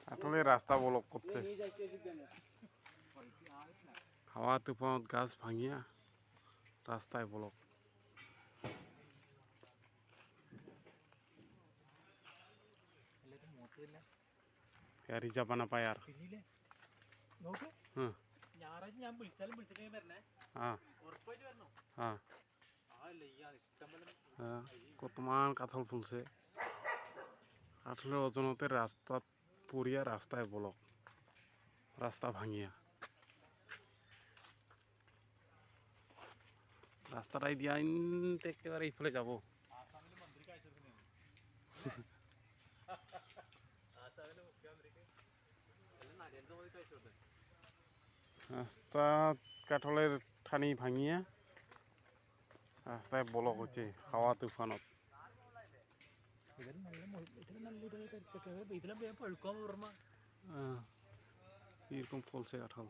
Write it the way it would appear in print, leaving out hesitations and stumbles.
কাঠলের রাস্তা ব্লক করছে হাওয়া তুফানত গাছ ভাঙিয়া রাস্তায় ব্লক റിജാ না পায় আর কতমান কাঁঠাল ফুলছে কাঁঠালের ওজনতে রাস্তা পুরিয়া রাস্তায় ব্লক রাস্তা ভাঙিয়া রাস্তাটাই দিয়া একেবারে এইফালে যাব রাস্তা কাঠলের ঠানি ভাঙিয়া রাস্তায় ব্লক হচ্ছে হাওয়া তুফানত এরকম ফলছে কাঁঠাল